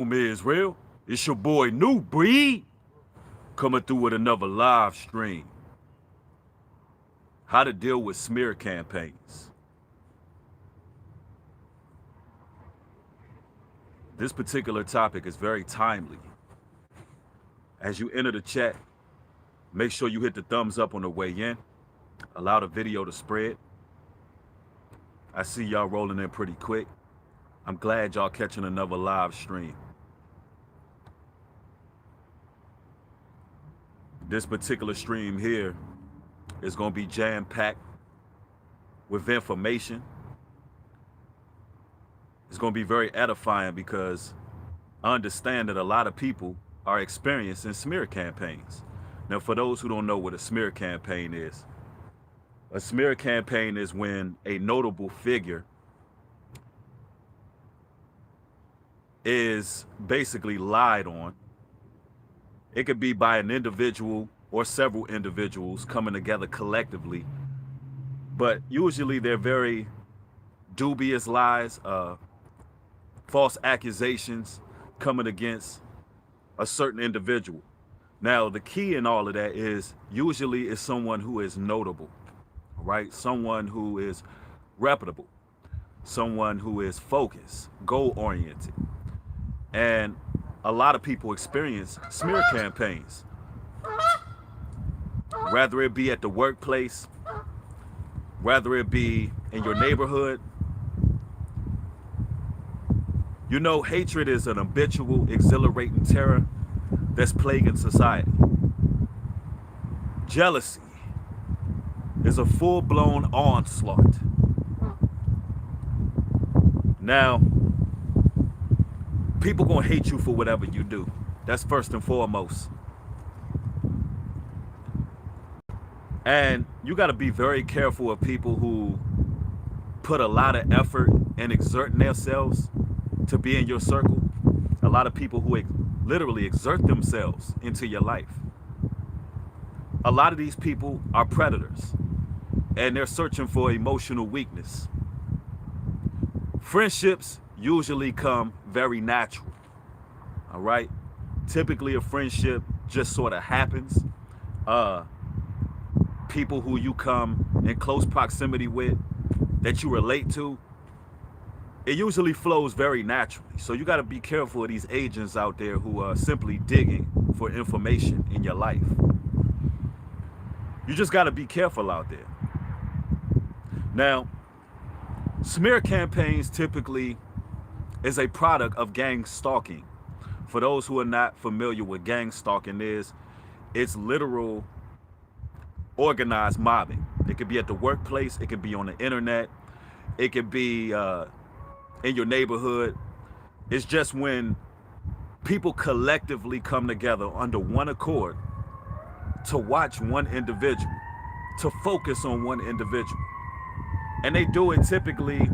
Israel. It's your boy New Breed coming through with another live stream. How to deal with smear campaigns. This particular topic is very timely. As you enter the chat, make sure you hit the thumbs up on the way in. Allow the video to spread. I see y'all rolling in pretty quick. I'm glad y'all catching another live stream. This particular stream here is going to be jam-packed with information. It's going to be very edifying because I understand that a lot of people are experiencing smear campaigns. Now, for those who don't know what a smear campaign is, a smear campaign is when a notable figure is basically lied on. It could be by an individual or several individuals coming together collectively, but usually they're very dubious lies, false accusations coming against a certain individual. Now, the key in all of that is usually it's someone who is notable, right? Someone who is reputable, someone who is focused, goal-oriented. And a lot of people experience smear campaigns, whether it be at the workplace, whether it be in your neighborhood. You know, hatred is an habitual, exhilarating terror that's plaguing society. Jealousy is a full-blown onslaught. Now, people gonna hate you for whatever you do. That's first and foremost. And you gotta be very careful of people who put a lot of effort and exerting themselves to be in your circle. A lot of people who literally exert themselves into your life. A lot of these people are predators and they're searching for emotional weakness. Friendships usually come very natural, all right? Typically a friendship just sort of happens. People who you come in close proximity with, that you relate to, it usually flows very naturally. So you gotta be careful of these agents out there who are simply digging for information in your life. You just gotta be careful out there. Now, smear campaigns typically is a product of gang stalking. For those who are not familiar with gang stalking it's literal organized mobbing. It could be at the workplace, it could be on the internet, it could be in your neighborhood. It's just when people collectively come together under one accord to watch one individual, to focus on one individual. And they do it typically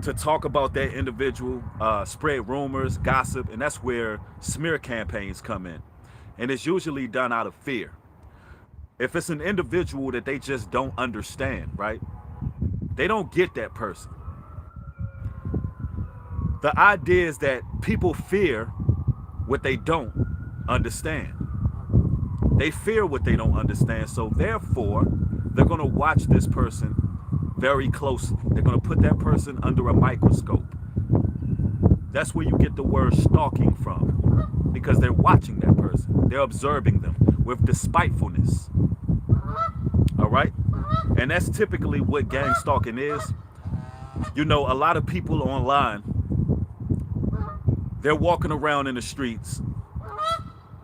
to talk about that individual, spread rumors, gossip, and that's where smear campaigns come in. And it's usually done out of fear. If it's an individual that they just don't understand, right? They don't get that person. The idea is that people fear what they don't understand. They fear what they don't understand, so therefore, they're gonna watch this person very closely. They're gonna put that person under a microscope. That's where you get the word stalking from, because they're watching that person. They're observing them with despitefulness. All right? And that's typically what gang stalking is. You know, a lot of people online, they're walking around in the streets.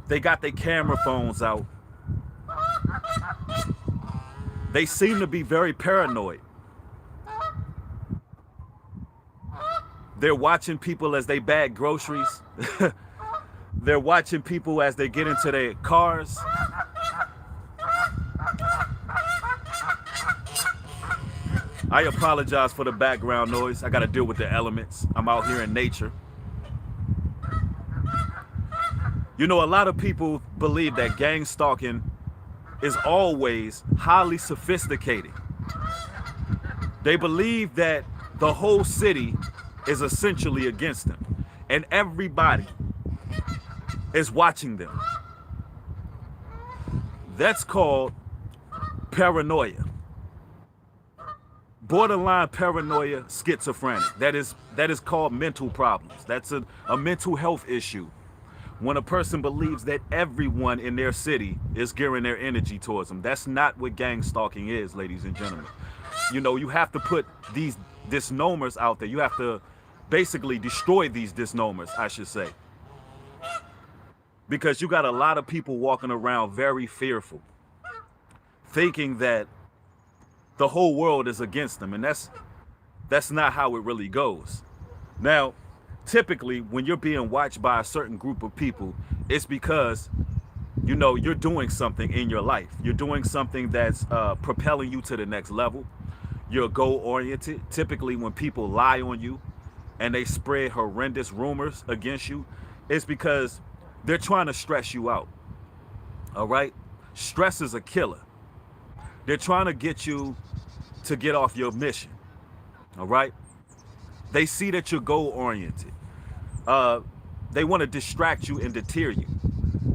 They got their camera phones out. They seem to be very paranoid. They're watching people as they bag groceries. They're watching people as they get into their cars. I apologize for the background noise. I gotta deal with the elements. I'm out here in nature. You know, a lot of people believe that gang stalking is always highly sophisticated. They believe that the whole city is essentially against them. and everybody is watching them. That's called paranoia. Borderline paranoia, schizophrenic. That is called mental problems. That's a mental health issue. When a person believes that everyone in their city is gearing their energy towards them. That's not what gang stalking is, ladies and gentlemen. You have to put these disnomers out there. You have to basically destroy these disnomers, I should say. Because you got a lot of people walking around very fearful, thinking that the whole world is against them, and that's not how it really goes. Now, typically when you're being watched by a certain group of people, it's because you're doing something in your life. You're doing something that's propelling you to the next level. You're goal oriented. Typically when people lie on you and they spread horrendous rumors against you, it's because they're trying to stress you out. All right? Stress is a killer. They're trying to get you to get off your mission. All right? They see that you're goal oriented. They want to distract you and deter you.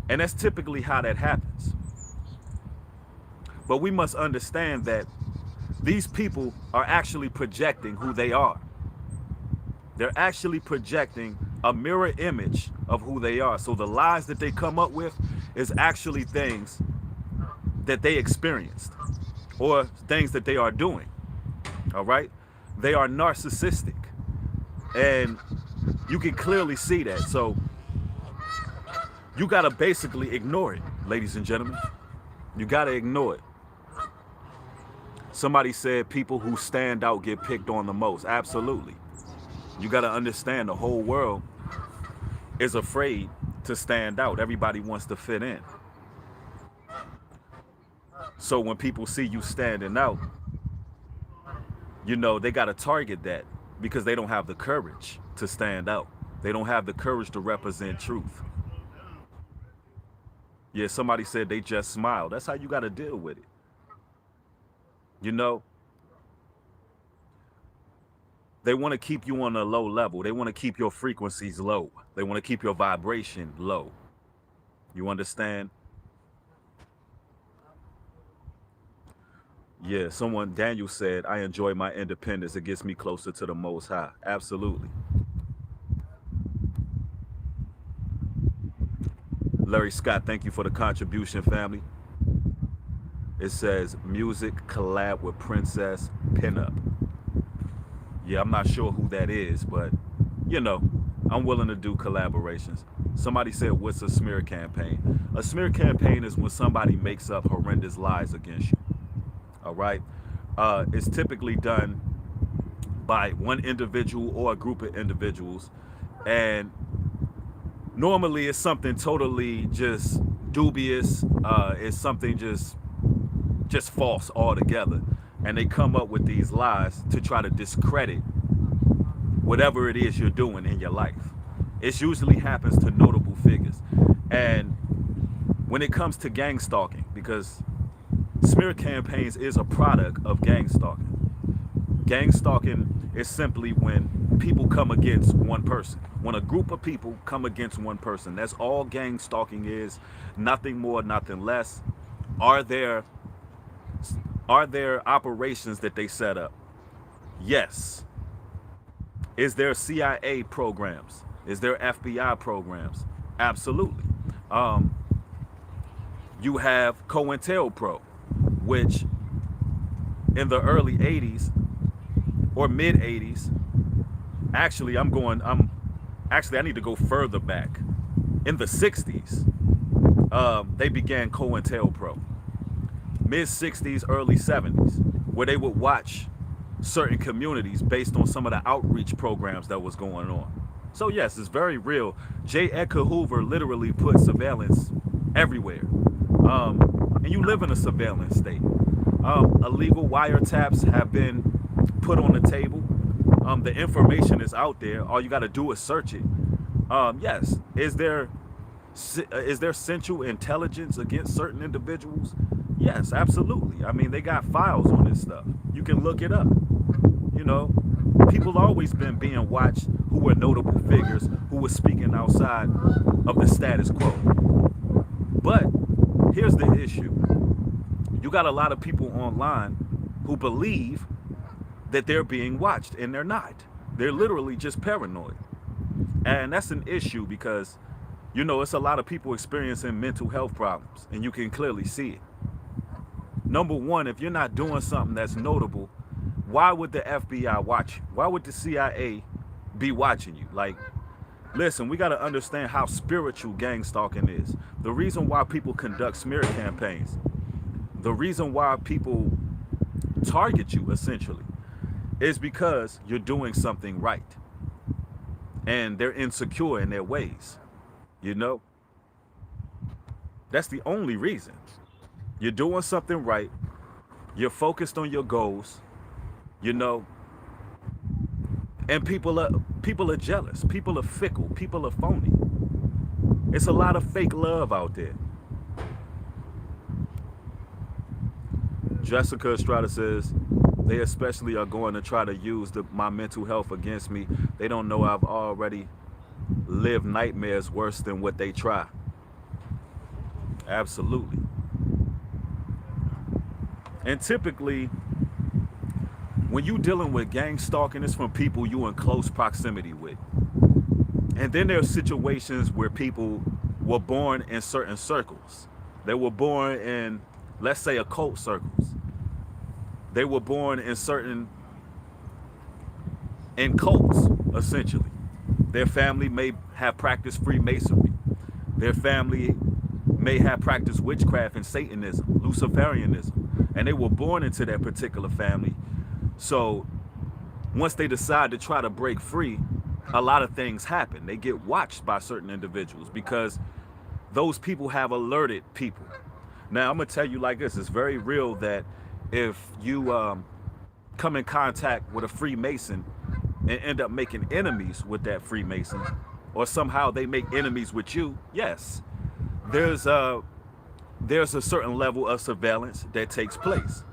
And that's typically how that happens. But we must understand that these people are actually projecting who they are. They're actually projecting a mirror image of who they are. So the lies that they come up with is actually things that they experienced or things that they are doing. All right? They are narcissistic. And you can clearly see that. So you got to basically ignore it, ladies and gentlemen. You got to ignore it. Somebody said people who stand out get picked on the most. Absolutely. You got to understand the whole world is afraid to stand out. Everybody wants to fit in. So when people see you standing out, they got to target that because they don't have the courage to stand out. They don't have the courage to represent truth. Yeah, somebody said they just smile. That's how you got to deal with it. You know, they want to keep you on a low level. They want to keep your frequencies low. They want to keep your vibration low. You understand? Yeah, Daniel said, I enjoy my independence. It gets me closer to the Most High. Absolutely. Larry Scott, thank you for the contribution, family. It says, music collab with Princess Pinup. Yeah, I'm not sure who that is, but, I'm willing to do collaborations. Somebody said, what's a smear campaign? A smear campaign is when somebody makes up horrendous lies against you. All right? It's typically done by one individual or a group of individuals. And normally it's something totally just dubious. It's something just false altogether. And they come up with these lies to try to discredit whatever it is you're doing in your life. It usually happens to notable figures. And when it comes to gang stalking, because smear campaigns is a product of gang stalking. Gang stalking is simply when people come against one person. When a group of people come against one person. That's all gang stalking is. Nothing more, nothing less. Are there operations that they set up? Yes. Is there CIA programs? Is there FBI programs? Absolutely. You have COINTELPRO, which in the early 80s or mid 80s, I need to go further back. In the 60s, they began COINTELPRO. Mid 60s, early 70s, where they would watch certain communities based on some of the outreach programs that was going on. So yes, it's very real. J. Edgar Hoover literally put surveillance everywhere. And you live in a surveillance state. Illegal wiretaps have been put on the table. The information is out there. All you got to do is search it. Yes, is there central intelligence against certain individuals? Yes, absolutely. I mean, they got files on this stuff. You can look it up. People always been being watched who were notable figures who were speaking outside of the status quo. But here's the issue. You got a lot of people online who believe that they're being watched, and they're not. They're literally just paranoid. And that's an issue because, it's a lot of people experiencing mental health problems, and you can clearly see it. Number one, if you're not doing something that's notable, why would the FBI watch you? Why would the CIA be watching you? Like, listen, we got to understand how spiritual gang stalking is. The reason why people conduct smear campaigns, the reason why people target you, essentially, is because you're doing something right. And they're insecure in their ways. That's the only reason. You're doing something right. You're focused on your goals, you know, and people are jealous. People are fickle. People are phony. It's a lot of fake love out there. Jessica Estrada says, they especially are going to try to use my mental health against me. They don't know I've already lived nightmares worse than what they try. Absolutely. And typically, when you're dealing with gang stalking, it's from people you in close proximity with. And then there are situations where people were born in certain circles. They were born in, let's say, occult circles. They were born in cults, essentially. Their family may have practiced Freemasonry. Their family may have practiced witchcraft and Satanism, Luciferianism, and they were born into that particular family. So once they decide to try to break free, a lot of things happen. They get watched by certain individuals because those people have alerted people. Now, I'm going to tell you like this. It's very real that if you come in contact with a Freemason and end up making enemies with that Freemason, or somehow they make enemies with you, yes, there's a certain level of surveillance that takes place,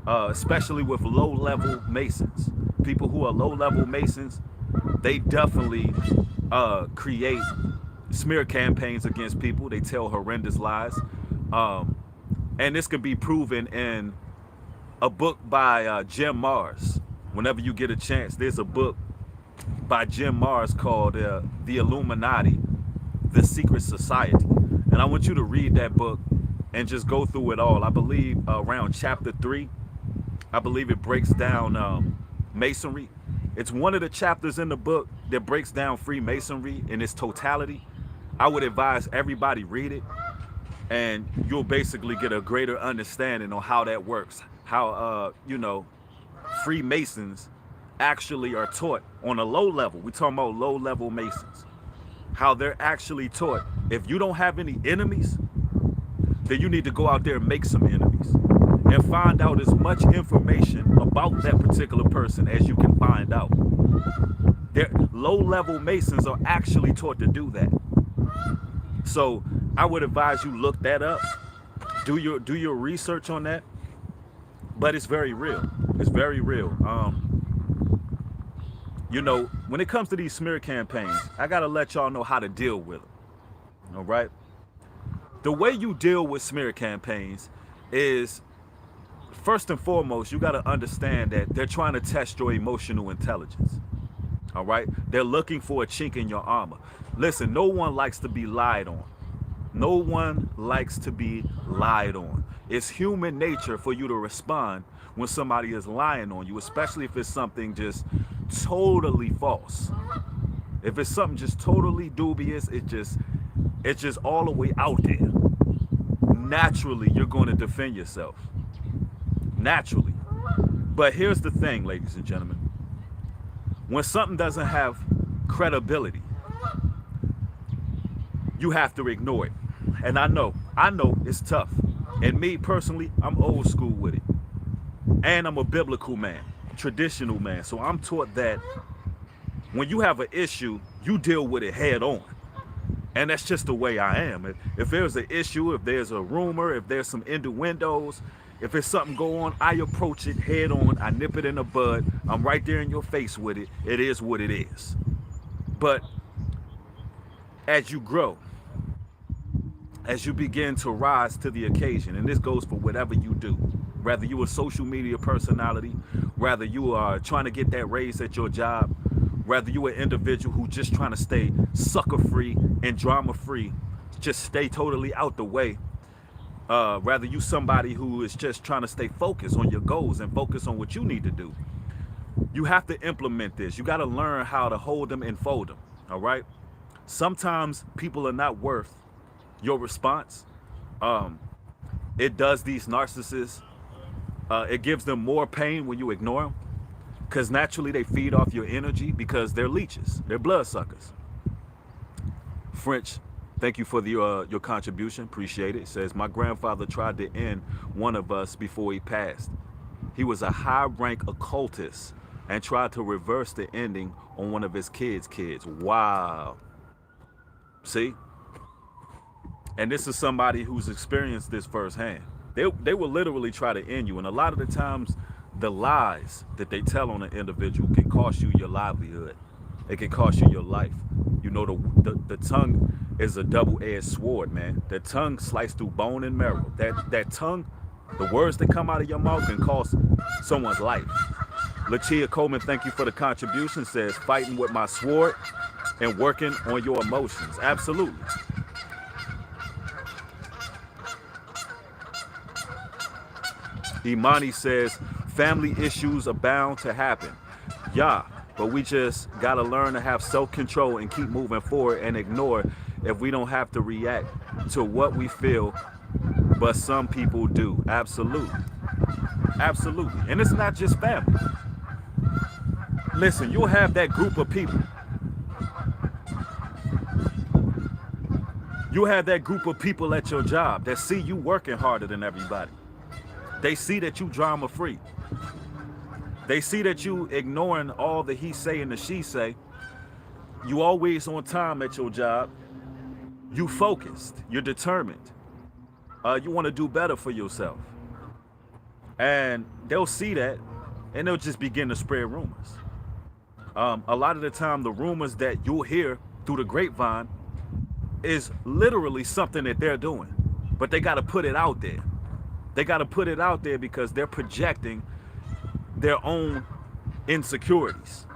especially with low-level Masons. People who are low-level Masons, they definitely create smear campaigns against people. They tell horrendous lies. And this can be proven in a book by Jim Mars. Whenever you get a chance, there's a book by Jim Mars called The Illuminati, The Secret Society. And I want you to read that book and just go through it all. I believe around chapter 3, I believe it breaks down Masonry. It's one of the chapters in the book that breaks down Freemasonry in its totality. I would advise everybody read it, and you'll basically get a greater understanding on how that works. How, Freemasons actually are taught on a low level. We're talking about low level Masons. How they're actually taught, if you don't have any enemies, then you need to go out there and make some enemies and find out as much information about that particular person as you can find out. Low-level Masons are actually taught to do that. So I would advise you look that up, do your research on that. But it's very real. It's very real. When it comes to these smear campaigns, I gotta let y'all know how to deal with them. All right. The way you deal with smear campaigns is, first and foremost, you got to understand that they're trying to test your emotional intelligence. All right? They're looking for a chink in your armor. Listen, no one likes to be lied on. No one likes to be lied on. It's human nature for you to respond when somebody is lying on you, especially if it's something just totally false. If it's something just totally dubious, it's just all the way out there. Naturally, you're going to defend yourself. Naturally. But here's the thing, ladies and gentlemen. When something doesn't have credibility, you have to ignore it. And I know it's tough. And me personally, I'm old school with it. And I'm a biblical man, traditional man. So I'm taught that when you have an issue, you deal with it head on. And that's just the way I am. If there's an issue, if there's a rumor, if there's some innuendos, If it's something go on, I approach it head on. I nip it in the bud. I'm right there in your face with it. It is what it is. But as you grow, as you begin to rise to the occasion, and this goes for whatever you do, whether you a social media personality, whether you are trying to get that raise at your job, whether you an individual who just trying to stay sucker free and drama free, just stay totally out the way, rather you somebody who is just trying to stay focused on your goals and focus on what you need to do, you have to implement this. You got to learn how to hold them and fold them. All right. Sometimes people are not worth your response. It does these narcissists. It gives them more pain when you ignore them, because naturally they feed off your energy because they're leeches. They're bloodsuckers. French, thank you for your contribution. Appreciate it. It says, my grandfather tried to end one of us before he passed. He was a high-rank occultist and tried to reverse the ending on one of his kids' kids. Wow. See? And this is somebody who's experienced this firsthand. They will literally try to end you. And a lot of the times, the lies that they tell on an individual can cost you your livelihood. It can cost you your life. You know, the tongue is a double-edged sword, man. The tongue sliced through bone and marrow. That tongue, the words that come out of your mouth can cost someone's life. Lachia Coleman, thank you for the contribution, says, fighting with my sword and working on your emotions. Absolutely. Imani says, family issues are bound to happen. Yeah, but we just got to learn to have self-control and keep moving forward and ignore if we don't have to react to what we feel, but some people do. Absolutely. Absolutely. And it's not just family. Listen, you'll have that group of people. You have that group of people at your job that see you working harder than everybody. They see that you drama free. They see that you ignoring all the he say and the she say. You always on time at your job. You focused. You're determined. You want to do better for yourself. And they'll see that and they'll just begin to spread rumors. A lot of the time, the rumors that you'll hear through the grapevine is literally something that they're doing. But they got to put it out there. They got to put it out there because they're projecting their own insecurities.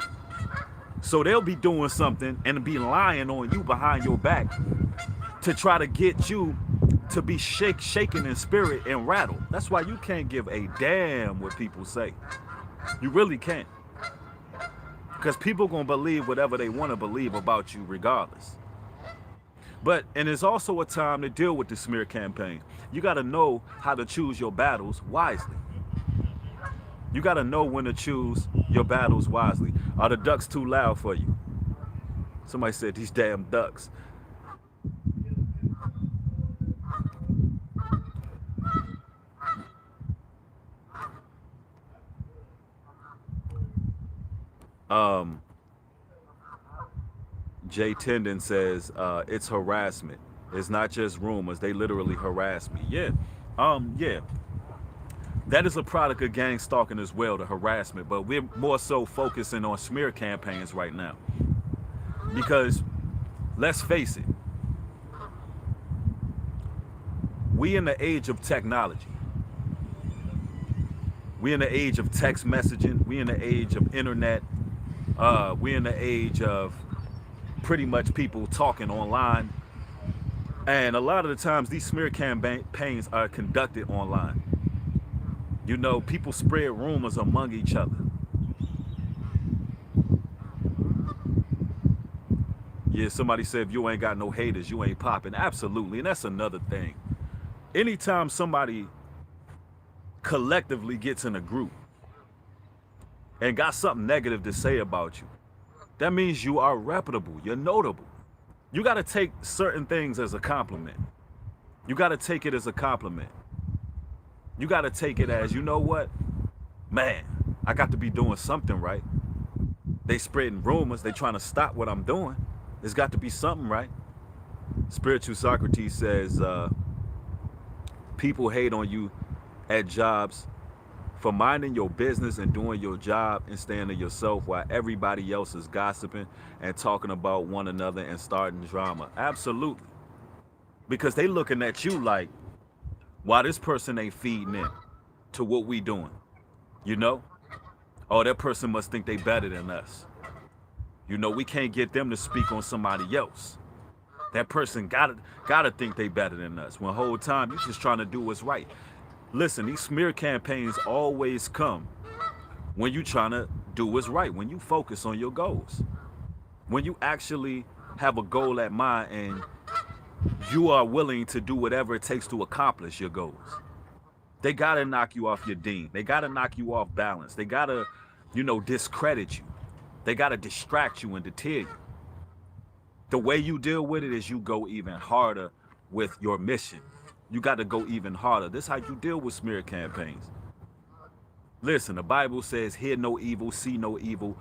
So they'll be doing something and be lying on you behind your back to try to get you to be shaken in spirit and rattled. That's why you can't give a damn what people say. You really can't. Because people going to believe whatever they want to believe about you regardless. And it's also a time to deal with the smear campaign. You got to know how to choose your battles wisely. You got to know when to choose your battles wisely. Are the ducks too loud for you? Somebody said these damn ducks. Jay Tendon says, it's harassment. It's not just rumors. They literally harass me. Yeah. Yeah. That is a product of gang stalking as well, the harassment. But we're more so focusing on smear campaigns right now. Because let's face it, we in the age of technology. We in the age of text messaging. We in the age of internet. We in the age of pretty much people talking online. And a lot of the times these smear campaigns are conducted online. You know, people spread rumors among each other. Yeah, somebody said if you ain't got no haters, you ain't popping. Absolutely, and that's another thing. Anytime somebody collectively gets in a group and got something negative to say about you, that means you are reputable, you're notable. You got to take certain things as a compliment. You got to take it as a compliment. You got to take it as, you know what? Man, I got to be doing something right. They spreading rumors. They trying to stop what I'm doing. There's got to be something right. Spiritual Socrates says, people hate on you at jobs for minding your business and doing your job and staying to yourself while everybody else is gossiping and talking about one another and starting drama? Absolutely. Because they looking at you like, why this person ain't feeding in to what we doing? You know? Oh, that person must think they better than us. You know, we can't get them to speak on somebody else. That person gotta think they better than us. When the whole time you just trying to do what's right. Listen, these smear campaigns always come when you trying to do what's right, when you focus on your goals. When you actually have a goal at mind and you are willing to do whatever it takes to accomplish your goals. They gotta knock you off your dean. They gotta knock you off balance. They gotta, discredit you. They gotta distract you and deter you. The way you deal with it is you go even harder with your mission. You got to go even harder. This is how you deal with smear campaigns. Listen, the Bible says, hear no evil, see no evil,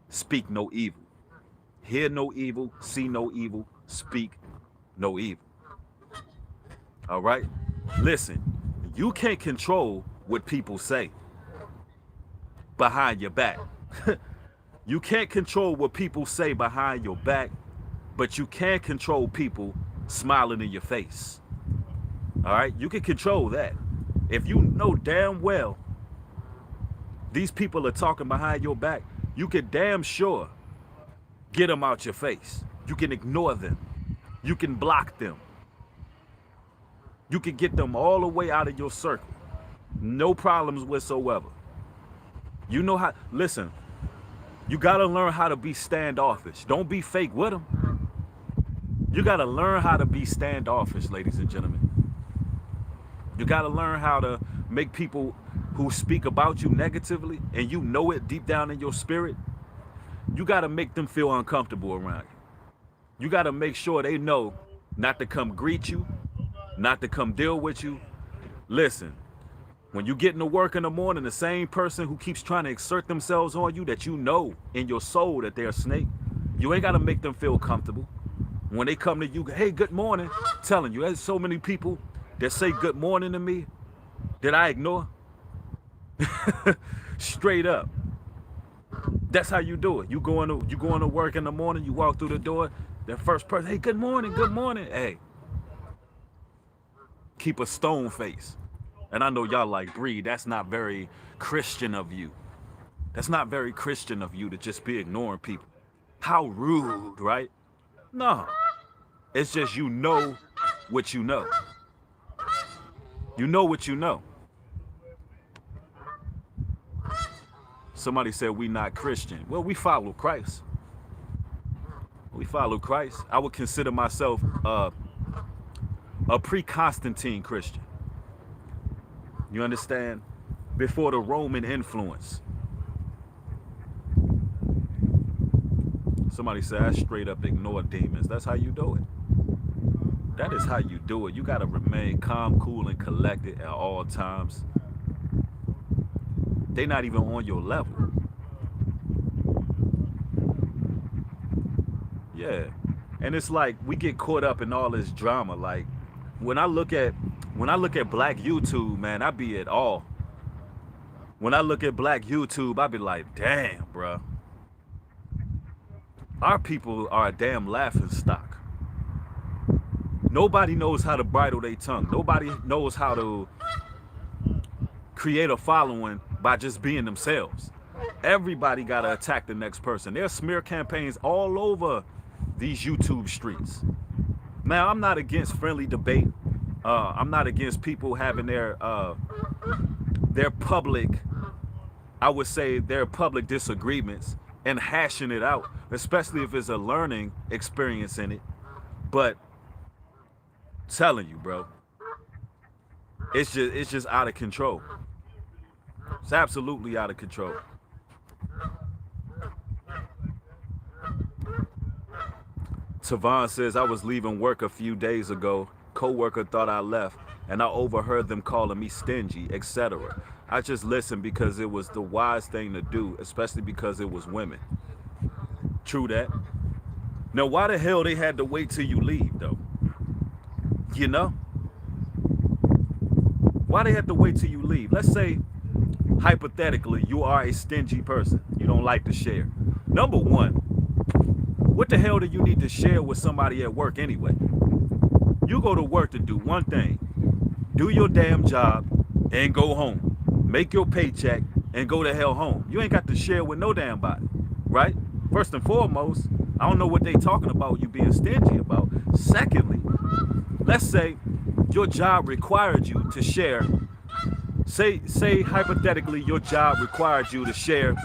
speak no evil. Hear no evil, see no evil, speak no evil. All right? Listen, you can't control what people say behind your back. You can't control what people say behind your back, but you can control people smiling in your face. All right? You can control that. If you know damn well these people are talking behind your back, you can damn sure get them out your face. You can ignore them. You can block them. You can get them all the way out of your circle. No problems whatsoever. You know how, listen, you got to learn how to be standoffish. Don't be fake with them. You got to learn how to be standoffish, ladies and gentlemen. You got to learn how to make people who speak about you negatively, and you know it deep down in your spirit, you got to make them feel uncomfortable around you. You got to make sure they know not to come greet you, not to come deal with you. Listen, when you get into work in the morning, the same person who keeps trying to exert themselves on you that you know in your soul that they're a snake, you ain't got to make them feel comfortable. When they come to you, hey, good morning, telling you, there's so many people that say good morning to me that I ignore. Straight up. That's how you do it. You going to work in the morning, you walk through the door, that first person, hey, good morning, good morning. Hey, keep a stone face. And I know y'all like, Bree, that's not very Christian of you. That's not very Christian of you to just be ignoring people. How rude, right? No. It's just you know what you know. You know what you know. Somebody said we not Christian. Well, we follow Christ. We follow Christ. I would consider myself a pre-Constantine Christian. You understand? Before the Roman influence. Somebody said I straight up ignore demons. That's how you do it. That is how you do it. You got to remain calm, cool, and collected at all times. They're not even on your level. Yeah. And it's like we get caught up in all this drama. Like when I look at black YouTube, man, I be at all. When I look at black YouTube, I be like, damn, bro. Our people are a damn laughing stock. Nobody knows how to bridle their tongue. Nobody knows how to create a following by just being themselves. Everybody got to attack the next person. There's smear campaigns all over these YouTube streets. Now, I'm not against friendly debate. I'm not against people having their public, I would say their public disagreements and hashing it out, especially if it's a learning experience in it. But telling you, bro, it's just out of control. It's absolutely out of control. Tavon says, I was leaving work a few days ago. Coworker thought I left, and I overheard them calling me stingy, etc. I just listened because it was the wise thing to do, especially because it was women. True that. Now, why the hell they had to wait till you leave, though? You know? Why they have to wait till you leave? Let's say, hypothetically, you are a stingy person. You don't like to share. Number one, what the hell do you need to share with somebody at work anyway? You go to work to do one thing. Do your damn job and go home. Make your paycheck and go the hell home. You ain't got to share with no damn body, right? First and foremost, I don't know what they talking about you being stingy about. Secondly, let's say your job required you to share. Say hypothetically your job required you to share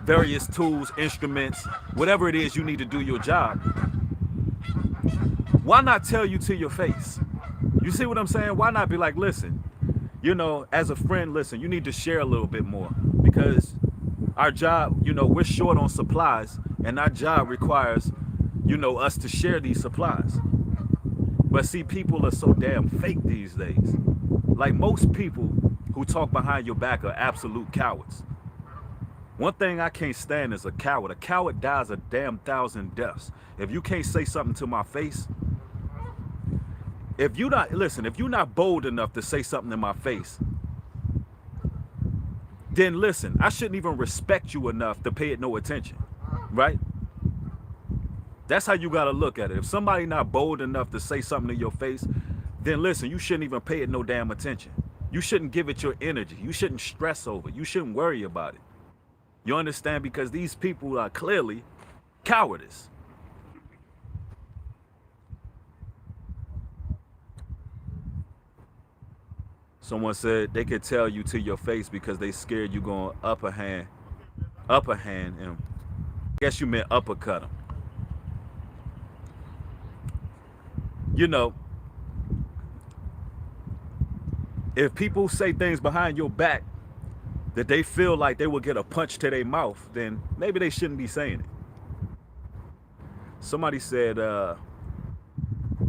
various tools, instruments, whatever it is you need to do your job. Why not tell you to your face? You see what I'm saying? Why not be like, listen, as a friend, listen, you need to share a little bit more because our job, we're short on supplies and our job requires, us to share these supplies. But see, people are so damn fake these days. Like most people who talk behind your back are absolute cowards. One thing I can't stand is a coward. A coward dies a damn thousand deaths. If you can't say something to my face, if you're not bold enough to say something in my face, then listen, I shouldn't even respect you enough to pay it no attention, right? That's how you gotta look at it. If somebody not bold enough to say something to your face, then listen, you shouldn't even pay it no damn attention. You shouldn't give it your energy. You shouldn't stress over it. You shouldn't worry about it. You understand? Because these people are clearly cowardice. Someone said they could tell you to your face because they scared you going upper hand, and I guess you meant uppercut them. If people say things behind your back that they feel like they will get a punch to their mouth, then maybe they shouldn't be saying it. Somebody said,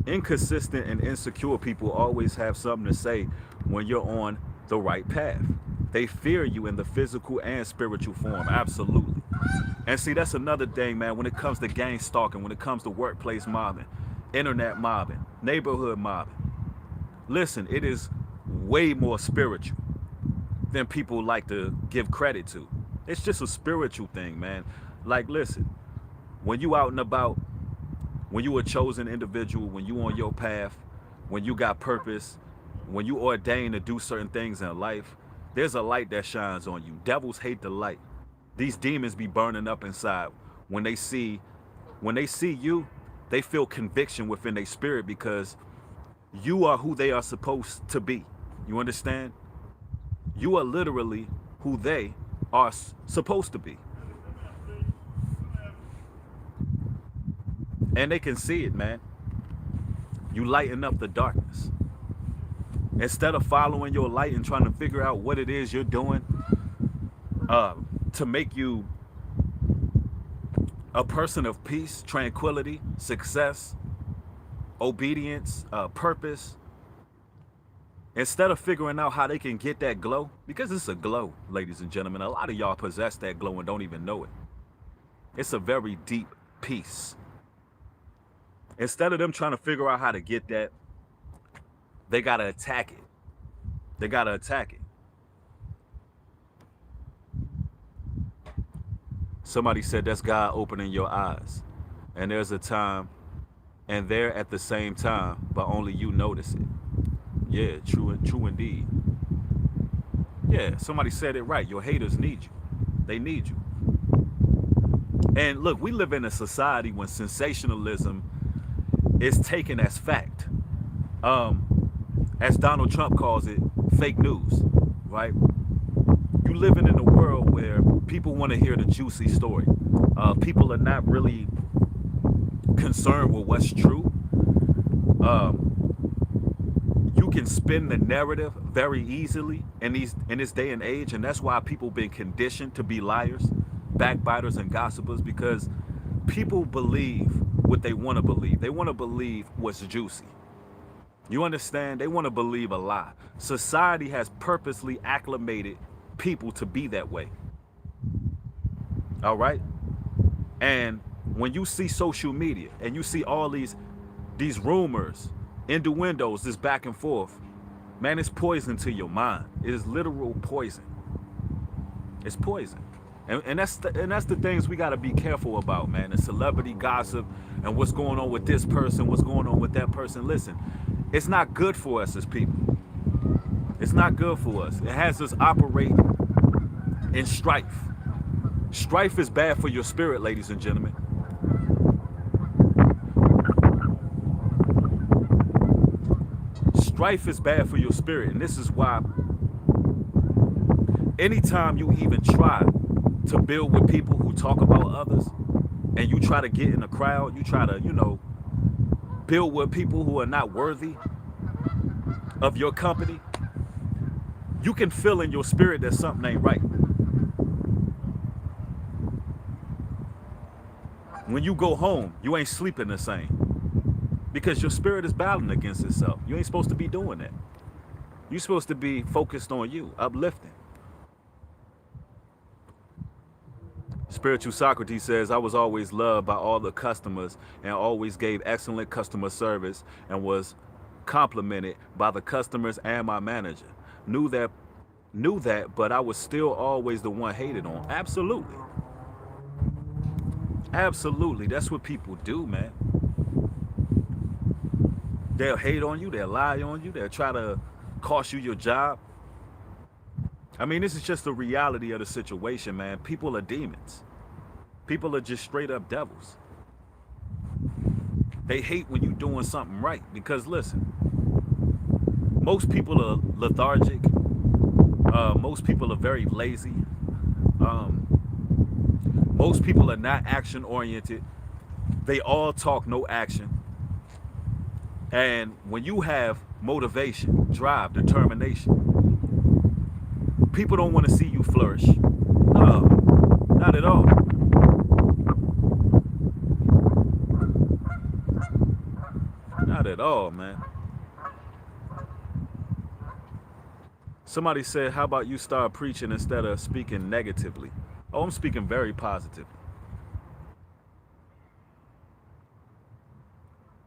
inconsistent and insecure people always have something to say when you're on the right path. They fear you in the physical and spiritual form. Absolutely. And see, that's another thing, man, when it comes to gang stalking, when it comes to workplace mobbing, internet mobbing, neighborhood mobbing. Listen, it is way more spiritual than people like to give credit to. It's just a spiritual thing, man. Like, listen, when you out and about, when you a chosen individual, when you on your path, when you got purpose, when you ordained to do certain things in life, there's a light that shines on you. Devils hate the light. These demons be burning up inside. When they see you, they feel conviction within their spirit because you are who they are supposed to be. You understand? You are literally who they are supposed to be. And they can see it, man. You lighten up the darkness. Instead of following your light and trying to figure out what it is you're doing to make you a person of peace, tranquility, success, obedience, purpose, instead of figuring out how they can get that glow, because it's a glow, ladies and gentlemen. A lot of y'all possess that glow and don't even know it. It's a very deep peace. Instead of them trying to figure out how to get that, they got to attack it. They got to attack it. Somebody said that's God opening your eyes. And there's a time, and there at the same time, but only you notice it. Yeah, true indeed. Yeah, somebody said it right. Your haters need you. They need you. And look, we live in a society when sensationalism is taken as fact. As Donald Trump calls it, fake news, right? You living in a world where people want to hear the juicy story. People are not really concerned with what's true. You can spin the narrative very easily in this day and age, and that's why people been conditioned to be liars, backbiters, and gossipers, because people believe what they want to believe. They want to believe what's juicy. You understand? They want to believe a lie. Society has purposely acclimated people to be that way. All right? And when you see social media and you see all these rumors, innuendos, this back and forth, Man, it's poison to your mind. It is literal poison. It's poison. And that's the things we got to be careful about, man. The celebrity gossip and what's going on with this person, what's going on with that person. Listen, it's not good for us as people. It's not good for us. It has us operate in strife. Strife is bad for your spirit, ladies and gentlemen. Strife is bad for your spirit, and this is why anytime you even try to build with people who talk about others, and you try to get in a crowd, you try to, build with people who are not worthy of your company, you can feel in your spirit that something ain't right. When you go home, you ain't sleeping the same because your spirit is battling against itself. You ain't supposed to be doing that. You're supposed to be focused on you, uplifting. Spiritual Socrates says, I was always loved by all the customers and always gave excellent customer service and was complimented by the customers and my manager. Knew that, but I was still always the one hated on. Absolutely. Absolutely. That's what people do, man. They'll hate on you. They'll lie on you. They'll try to cost you your job. I mean, this is just the reality of the situation, man. People are demons. People are just straight up devils. They hate when you're doing something right because, listen, most people are lethargic. Most people are very lazy. Most people are not action oriented. They all talk, no action. And when you have motivation, drive, determination, people don't want to see you flourish. No, not at all. Not at all, man. Somebody said, how about you start preaching instead of speaking negatively? Oh, I'm speaking very positive.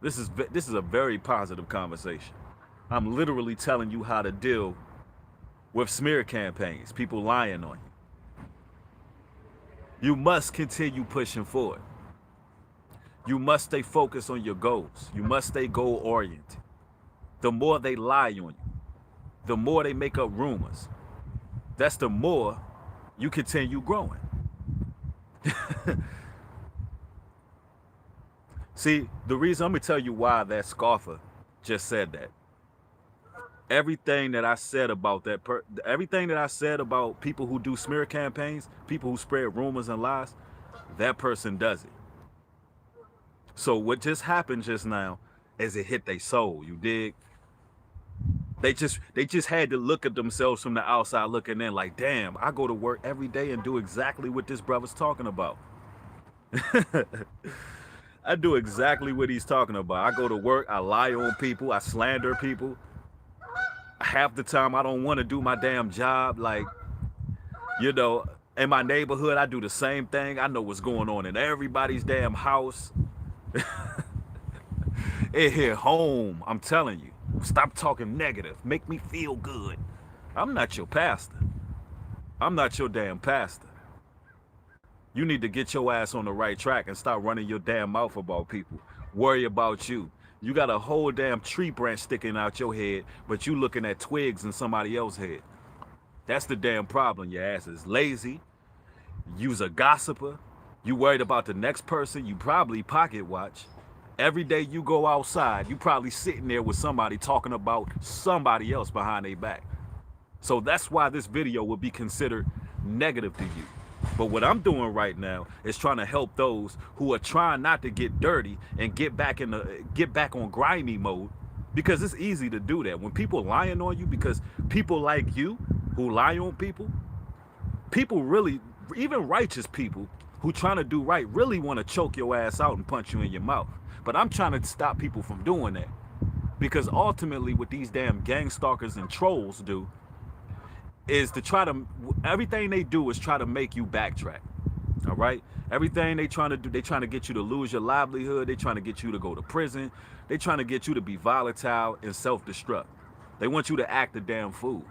This is a very positive conversation. I'm literally telling you how to deal with smear campaigns, people lying on you. You must continue pushing forward. You must stay focused on your goals. You must stay goal oriented. The more they lie on you, the more they make up rumors, that's the more you continue growing. See, the reason, I'm gonna tell you why that scoffer just said that. Everything that I said about everything that I said about people who do smear campaigns, people who spread rumors and lies, that person does it. So what just happened just now is it hit their soul, you dig? They just had to look at themselves from the outside looking in like, damn, I go to work every day and do exactly what this brother's talking about. I do exactly what he's talking about. I go to work, I lie on people, I slander people. Half the time I don't want to do my damn job. Like, in my neighborhood, I do the same thing. I know what's going on in everybody's damn house. It hit home, I'm telling you. Stop talking negative. Make me feel good. I'm not your pastor. I'm not your damn pastor. You need to get your ass on the right track and stop running your damn mouth about people. Worry about you. You got a whole damn tree branch sticking out your head, but you looking at twigs in somebody else's head. That's the damn problem. Your ass is lazy. You's a gossiper. You worried about the next person. You probably pocket watch. Every day you go outside, you probably sitting there with somebody talking about somebody else behind their back. So that's why this video would be considered negative to you. But what I'm doing right now is trying to help those who are trying not to get dirty and get back on grimy mode, because it's easy to do that. When people lying on you, because people like you who lie on people really, even righteous people who trying to do right, really want to choke your ass out and punch you in your mouth. But I'm trying to stop people from doing that, because ultimately what these damn gang stalkers and trolls do is everything they do is try to make you backtrack. All right? Everything they trying to do, they trying to get you to lose your livelihood. They trying to get you to go to prison. They trying to get you to be volatile and self-destruct. They want you to act a damn fool.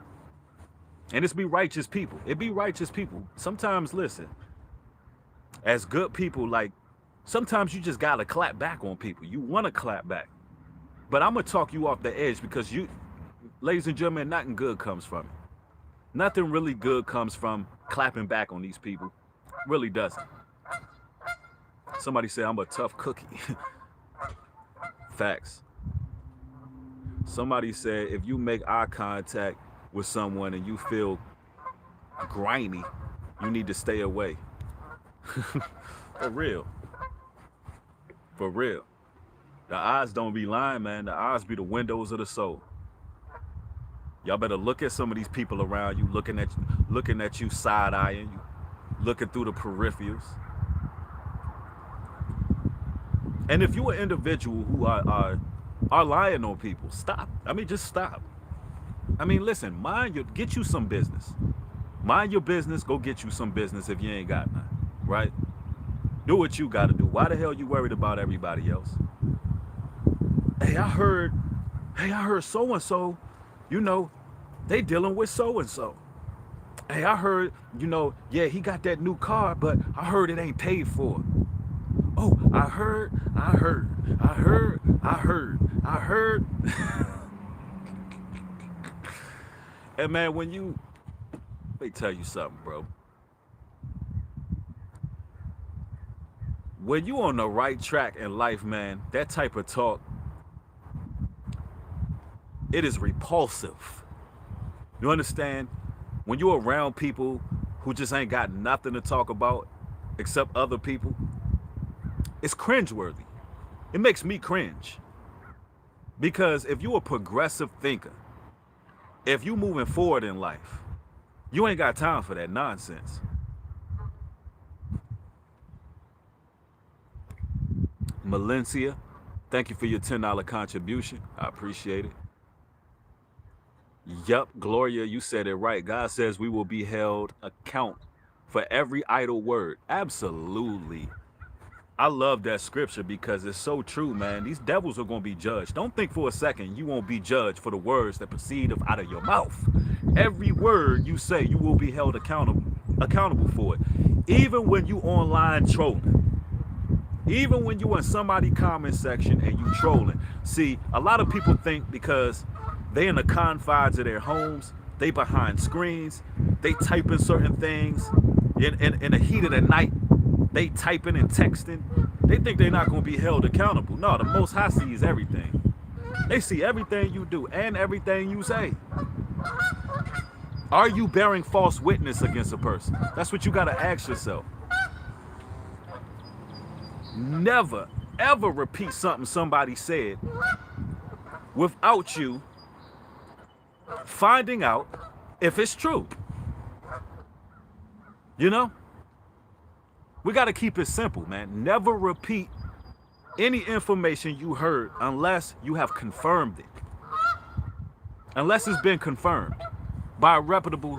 And it's be righteous people. It be righteous people. Sometimes, listen, as good people, like, sometimes you just gotta clap back on people. You wanna clap back. But I'm gonna talk you off the edge because you, ladies and gentlemen, nothing good comes from it. Nothing really good comes from clapping back on these people. Really doesn't. Somebody said I'm a tough cookie. Facts. Somebody said if you make eye contact with someone and you feel grimy, you need to stay away. For real. For real. The eyes don't be lying, man. The eyes be the windows of the soul. Y'all better look at some of these people around you, looking at you side-eyeing you, looking through the peripherals. And if you're an individual who are lying on people, stop. I mean, just stop. I mean, listen, get you some business. Mind your business, go get you some business if you ain't got none, right? Do what you gotta do. Why the hell you worried about everybody else? Hey, I heard so-and-so, you know, they dealing with so-and-so. Hey, I heard, you know, yeah, he got that new car, but I heard it ain't paid for. Oh, I heard. And man, let me tell you something, bro. When you on the right track in life, man, that type of talk, it is repulsive. You understand? When you're around people who just ain't got nothing to talk about except other people, it's cringeworthy. It makes me cringe. Because if you're a progressive thinker, if you moving forward in life, you ain't got time for that nonsense. Malencia, thank you for your $10 contribution. I appreciate it. Yup, Gloria, you said it right. God says we will be held account for every idle word. Absolutely. I love that scripture because it's so true, man. These devils are going to be judged. Don't think for a second you won't be judged for the words that proceed out of your mouth. Every word you say, you will be held accountable for it. Even when you online trolling. Even when you in somebody's comment section and you trolling. See, a lot of people think because they in the confines of their homes, they behind screens, they typing certain things in the heat of the night. They typing and texting. They think they're not going to be held accountable. No, the Most High sees everything. They see everything you do and everything you say. Are you bearing false witness against a person? That's what you got to ask yourself. Never, ever repeat something somebody said without you finding out if it's true. You know? We got to keep it simple, man. Never repeat any information you heard unless you have confirmed it. Unless it's been confirmed by a reputable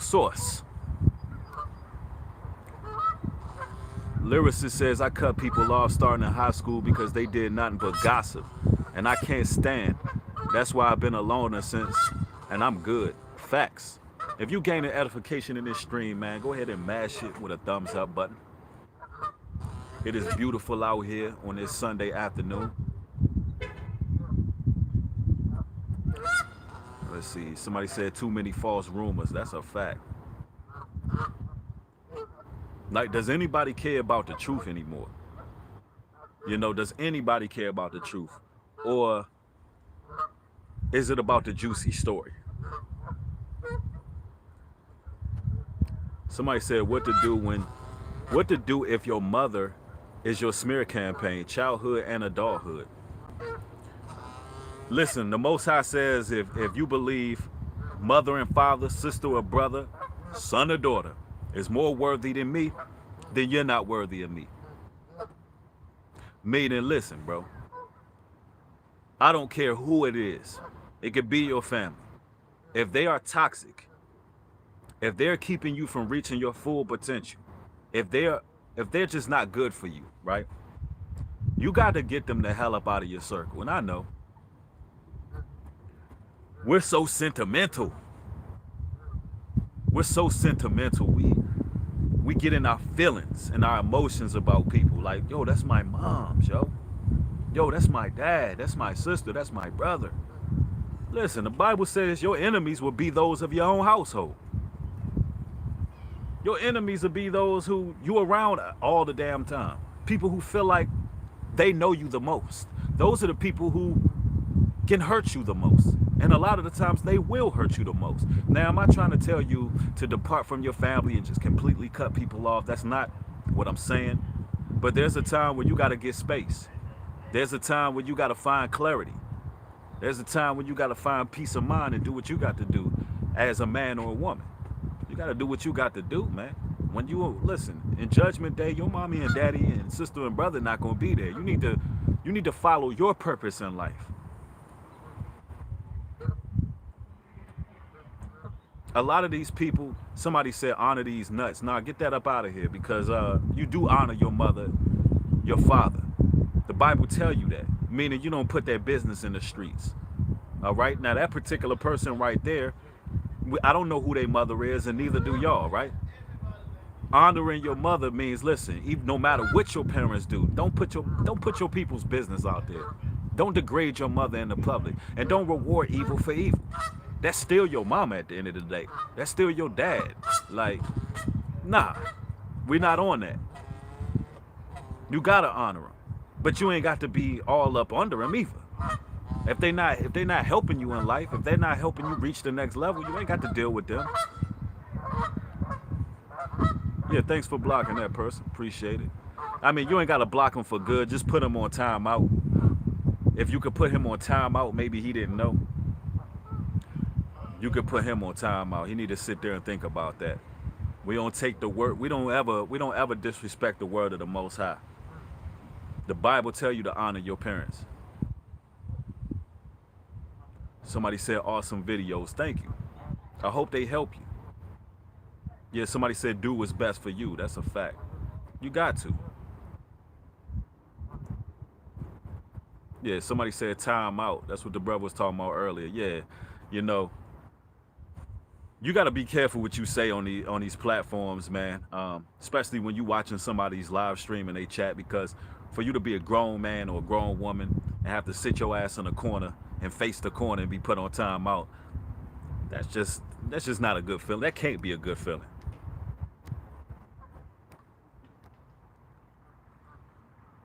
source. Lyricist says, I cut people off starting in high school because they did nothing but gossip. And I can't stand. That's why I've been a loner since, and I'm good. Facts. If you gain an edification in this stream, man, go ahead and mash it with a thumbs up button. It is beautiful out here on this Sunday afternoon. Let's see. Somebody said too many false rumors. That's a fact. Like, does anybody care about the truth anymore? You know, does anybody care about the truth? Or is it about the juicy story? Somebody said what to do if your mother is your smear campaign, childhood and adulthood. Listen, the Most High says if you believe mother and father, sister or brother, son or daughter is more worthy than me, then you're not worthy of me. Meaning, listen, bro. I don't care who it is. It could be your family. If they are toxic, if they're keeping you from reaching your full potential, if they're just not good for you, right? You got to get them the hell up out of your circle. And I know. We're so sentimental. We're so sentimental. We get in our feelings and our emotions about people. Like, yo, that's my mom, yo. Yo, that's my dad. That's my sister. That's my brother. Listen, the Bible says your enemies will be those of your own household. Your enemies will be those who you around all the damn time. People who feel like they know you the most. Those are the people who can hurt you the most. And a lot of the times they will hurt you the most. Now, am I trying to tell you to depart from your family and just completely cut people off? That's not what I'm saying. But there's a time when you got to get space. There's a time when you got to find clarity. There's a time when you got to find peace of mind and do what you got to do as a man or a woman. You got to do what you got to do, man. When you listen, in Judgment Day, your mommy and daddy and sister and brother not going to be there. You need to follow your purpose in life. A lot of these people, somebody said honor these nuts. Nah, get that up out of here, because you do honor your mother, your father. The Bible tell you that, meaning you don't put their business in the streets. All right, now that particular person right there, I don't know who their mother is, and neither do y'all, right? Honoring your mother means, listen, even no matter what your parents do, don't put your people's business out there. Don't degrade your mother in the public, and don't reward evil for evil. That's still your mama at the end of the day. That's still your dad. Like, nah, we're not on that. You gotta honor them, but you ain't got to be all up under them either. If they not helping you in life, if they're not helping you reach the next level, you ain't got to deal with them. Yeah, thanks for blocking that person. Appreciate it. I mean, you ain't got to block him for good. Just put him on timeout. If you could put him on timeout, maybe he didn't know. You could put him on timeout. He need to sit there and think about that. We don't take the word. We don't ever disrespect the word of the Most High. The Bible tell you to honor your parents. Somebody said awesome videos. Thank you. I hope they help you. Yeah, somebody said do what's best for you. That's a fact. You got to. Yeah, somebody said time out. That's what the brother was talking about earlier. Yeah, you know, you got to be careful what you say on these platforms, man. Especially when you watching somebody's live stream and they chat, because for you to be a grown man or a grown woman and have to sit your ass in a corner and face the corner and be put on timeout, that's just not a good feeling. That can't be a good feeling.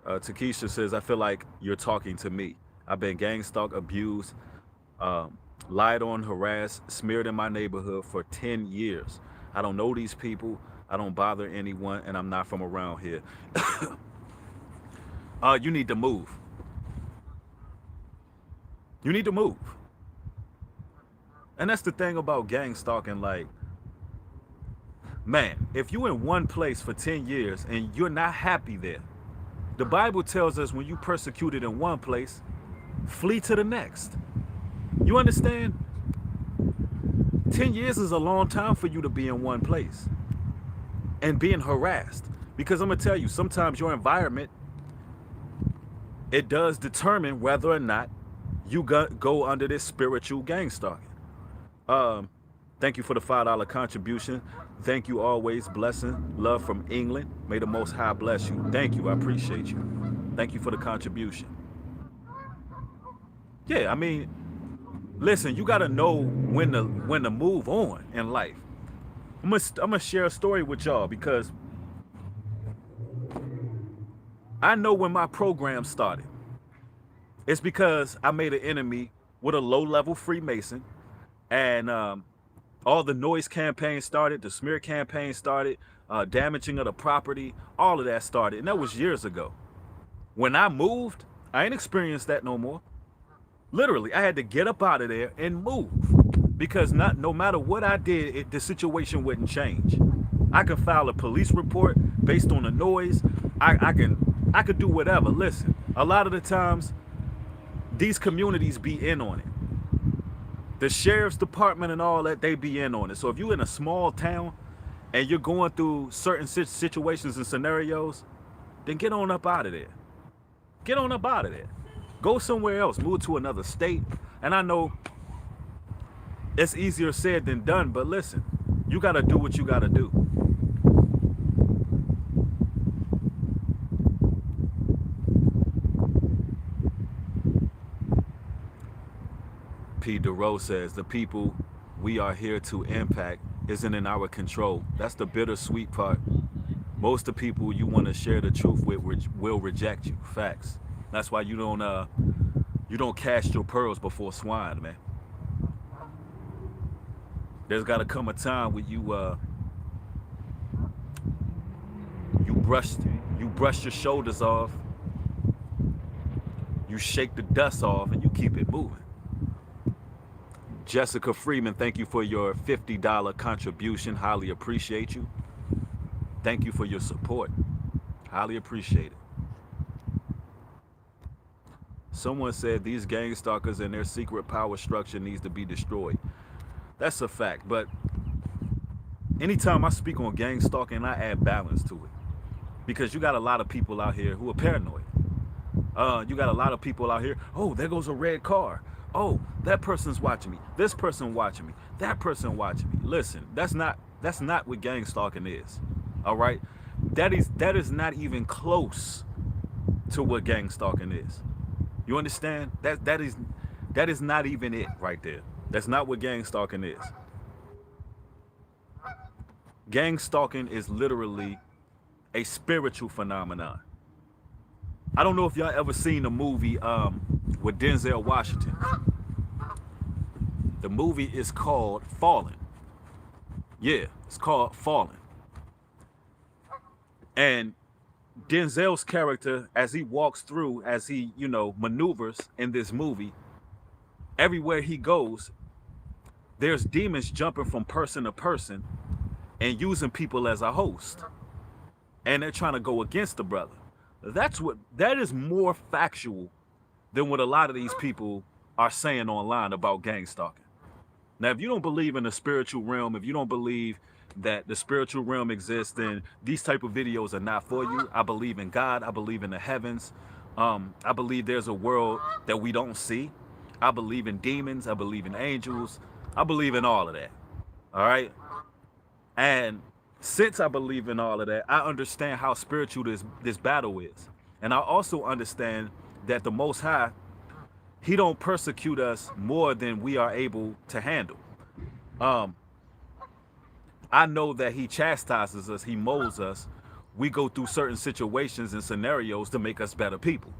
Takesha says, I feel like you're talking to me. I've been gang stalked, abused, lied on, harassed, smeared in my neighborhood for 10 years. I don't know these people. I don't bother anyone, and I'm not from around here. You need to move. You need to move. And that's the thing about gang stalking. Like, man, if you're in one place for 10 years and you're not happy there, the Bible tells us when you persecuted in one place, flee to the next. You understand? 10 years is a long time for you to be in one place and being harassed. Because I'm going to tell you, sometimes your environment, it does determine whether or not you go under this spiritual gang stalking. Thank you for the $5 contribution. Thank you always. Blessing. Love from England. May the Most High bless you. Thank you. I appreciate you. Thank you for the contribution. Yeah, I mean, listen, you got to know when to move on in life. I'm gonna share a story with y'all, because I know when my program started. It's because I made an enemy with a low-level Freemason, and all the noise campaign started, the smear campaign started, damaging of the property, all of that started, and that was years ago. When I moved, I ain't experienced that no more. Literally, I had to get up out of there and move, because no matter what I did, the situation wouldn't change. I could file a police report based on the noise. I could do whatever. Listen, a lot of the times, these communities be in on it. The sheriff's department and all that, they be in on it. So if you're in a small town and you're going through certain situations and scenarios, then get on up out of there. Get on up out of there. Go somewhere else. Move to another state. And I know It's easier said than done, but listen, you got to do what you got to do. P. DeRoe says, the people we are here to impact isn't in our control. That's the bittersweet part. Most of the people you want to share the truth with will reject you. Facts. That's why you don't cast your pearls before swine, man. There's got to come a time where you brush you brush your shoulders off, you shake the dust off, and you keep it moving. Jessica Freeman, thank you for your $50 contribution. Highly appreciate you. Thank you for your support. Highly appreciate it. Someone said these gang stalkers and their secret power structure needs to be destroyed. That's a fact. But anytime I speak on gang stalking, I add balance to it. Because you got a lot of people out here who are paranoid. You got a lot of people out here, oh, there goes a red car. Oh, that person's watching me. This person watching me. That person watching me. Listen, that's not what gang stalking is. All right? That is not even close to what gang stalking is. You understand? That is not even it right there. That's not what gang stalking is. Gang stalking is literally a spiritual phenomenon. I don't know if y'all ever seen the movie with Denzel Washington. The movie is called Fallen. Yeah, it's called Fallen. And Denzel's character, as he walks through, as he, maneuvers in this movie, everywhere he goes, there's demons jumping from person to person and using people as a host. And they're trying to go against the brother. That is more factual than what a lot of these people are saying online about gang stalking. Now, if you don't believe in the spiritual realm, if you don't believe that the spiritual realm exists, then these type of videos are not for you. I believe in God. I believe in the heavens. I believe there's a world that we don't see. I believe in demons. I believe in angels. I believe in all of that. All right. And since I believe in all of that, I understand how spiritual this battle is. And I also understand that the Most High, he don't persecute us more than we are able to handle. I know that he chastises us, he molds us. We go through certain situations and scenarios to make us better people,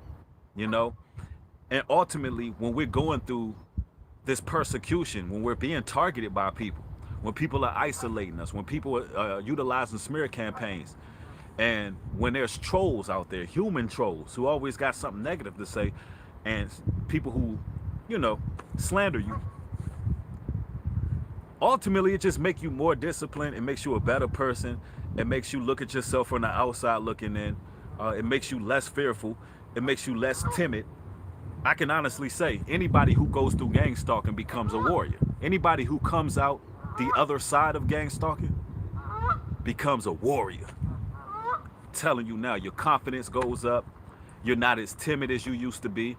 And ultimately, when we're going through this persecution, when we're being targeted by people, when people are isolating us, when people are utilizing smear campaigns, and when there's trolls out there, human trolls, who always got something negative to say, and people who, slander you, ultimately it just makes you more disciplined. It makes you a better person. It makes you look at yourself from the outside looking in. It makes you less fearful. It makes you less timid. I can honestly say anybody who goes through gang stalking becomes a warrior. Anybody who comes out the other side of gang stalking becomes a warrior. I'm telling you now, your confidence goes up. You're not as timid as you used to be.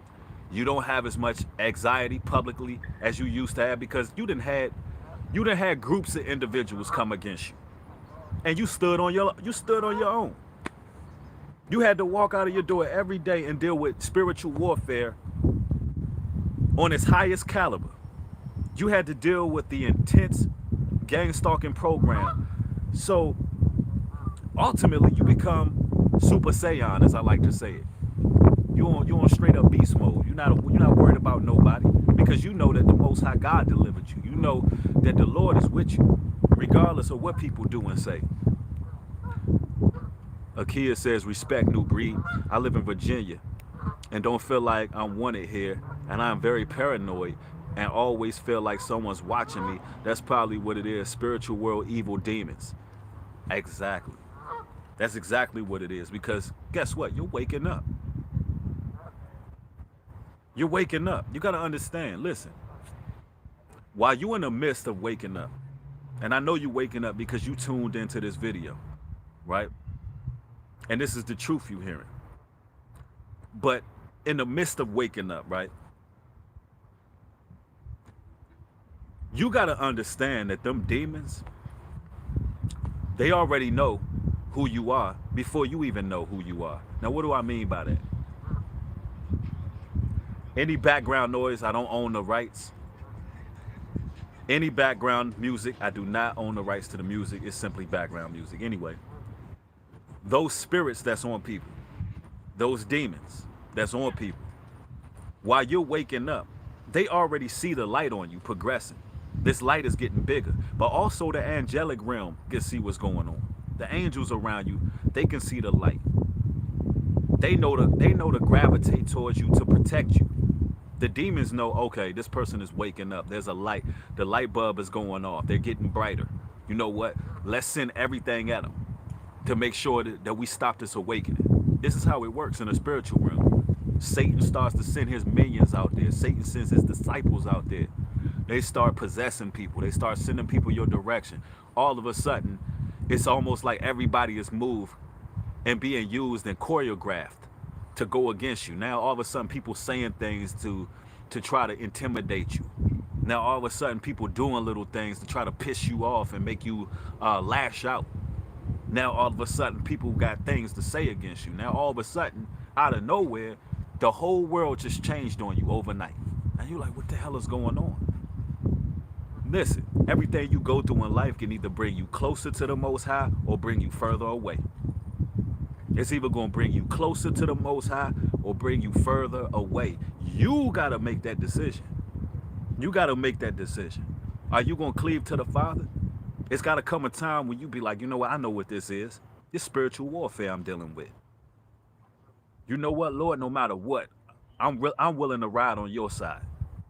You don't have as much anxiety publicly as you used to have, because you done had groups of individuals come against you, and you stood on your own. You had to walk out of your door every day and deal with spiritual warfare on its highest caliber. You had to deal with the intense gang stalking program. So ultimately you become Super Saiyan, as I like to say it. You're on straight up beast mode. You're not worried about nobody, because you know that the Most High God delivered you. You know that the Lord is with you, regardless of what people do and say. Akia says, respect, new breed. I live in Virginia and don't feel like I'm wanted here, and I'm very paranoid and always feel like someone's watching me. That's probably what it is. Spiritual world, evil demons. Exactly. That's exactly what it is, because guess what? You're waking up. You're waking up. You got to understand. Listen, while you're in the midst of waking up, and I know you're waking up because you tuned into this video, right? And this is the truth you're hearing. But in the midst of waking up, right? You got to understand that them demons, they already know who you are before you even know who you are. Now, what do I mean by that? Any background noise, I don't own the rights. Any background music, I do not own the rights to the music. It's simply background music. Anyway, those spirits that's on people, those demons that's on people, while you're waking up, they already see the light on you progressing. This light is getting bigger, but also the angelic realm can see what's going on. The angels around you, they can see the light. They know to gravitate towards you to protect you. The demons know, okay, this person is waking up. There's a light. The light bulb is going off. They're getting brighter. You know what? Let's send everything at them to make sure that we stop this awakening. This is how it works in the spiritual realm. Satan starts to send his minions out there. Satan sends his disciples out there. They start possessing people. They start sending people your direction. All of a sudden, it's almost like everybody is moved and being used and choreographed to go against you. Now all of a sudden people saying things to try to intimidate you. Now all of a sudden people doing little things to try to piss you off and make you lash out. Now all of a sudden people got things to say against you. Now all of a sudden, out of nowhere, the whole world just changed on you overnight. And you're like, what the hell is going on? Listen, everything you go through in life can either bring you closer to the Most High or bring you further away. It's either going to bring you closer to the Most High or bring you further away. You got to make that decision. You got to make that decision. Are you going to cleave to the Father? It's got to come a time when you be like, you know what? I know what this is. This spiritual warfare I'm dealing with. You know what, Lord? No matter what, I'm willing to ride on your side.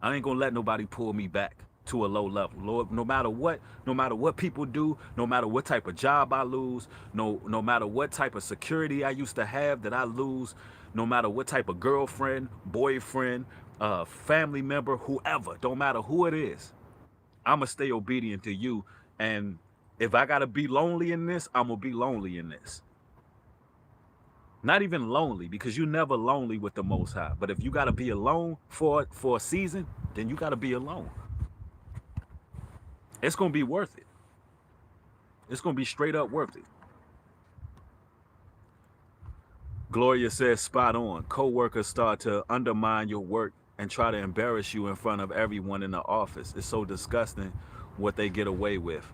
I ain't going to let nobody pull me back to a low level. Lord, no matter what people do, no matter what type of job I lose, no matter what type of security I used to have that I lose, no matter what type of girlfriend, boyfriend, family member, whoever, don't matter who it is, I'm going to stay obedient to you. And if I got to be lonely in this, I'm going to be lonely in this. Not even lonely, because you're never lonely with the Most High. But if you got to be alone for a season, then you got to be alone. It's going to be worth it. It's going to be straight up worth it. Gloria says, spot on. Co-workers start to undermine your work and try to embarrass you in front of everyone in the office. It's so disgusting what they get away with.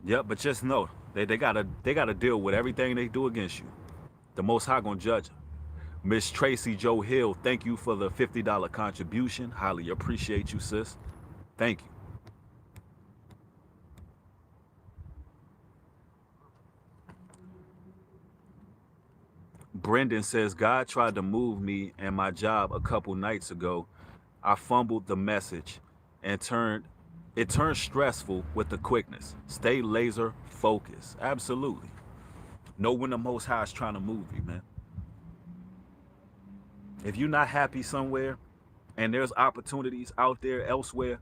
Yep, but just know, they gotta deal with everything they do against you. The Most High gonna judge them. Miss Tracy Joe Hill, thank you for the $50 contribution. Highly appreciate you, sis. Thank you. Brendan says, God tried to move me and my job a couple nights ago. I fumbled the message and it turned stressful with the quickness. Stay laser focused. Absolutely. Know when the Most High is trying to move you, man. If you're not happy somewhere and there's opportunities out there elsewhere,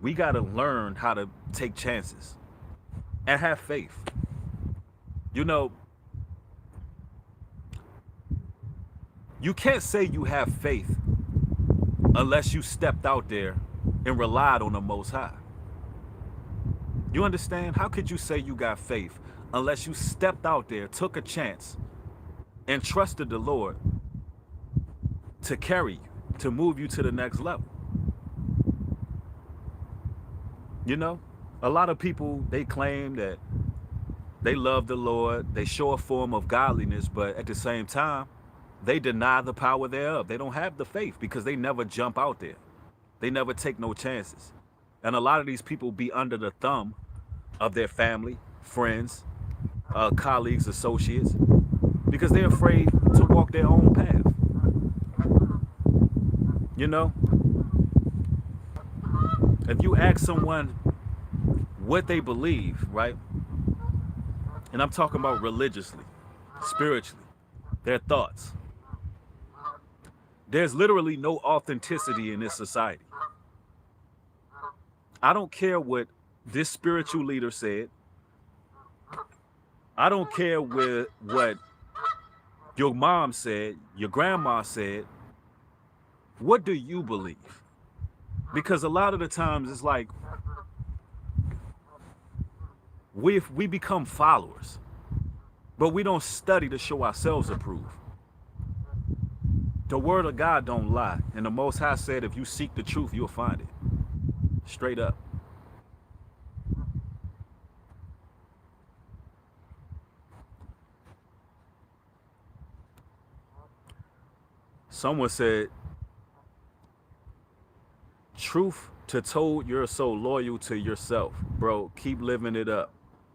we got to learn how to take chances and have faith. You know, you can't say you have faith unless you stepped out there and relied on the Most High. You understand? How could you say you got faith unless you stepped out there, took a chance, and trusted the Lord to carry you, to move you to the next level? You know, a lot of people, they claim that they love the Lord, they show a form of godliness, but at the same time, they deny the power thereof. They don't have the faith because they never jump out there. They never take no chances. And a lot of these people be under the thumb of their family, friends, colleagues, associates, because they're afraid to walk their own path. You know? If you ask someone what they believe, right? And I'm talking about religiously, spiritually, their thoughts. There's literally no authenticity in this society. I don't care what this spiritual leader said. I don't care what your mom said, your grandma said. What do you believe? Because a lot of the times it's like we become followers, but we don't study to show ourselves approved. The word of God don't lie. And the Most High said, if you seek the truth, you'll find it. Straight up. Someone said, truth to told, you're so loyal to yourself. Bro, keep living it up.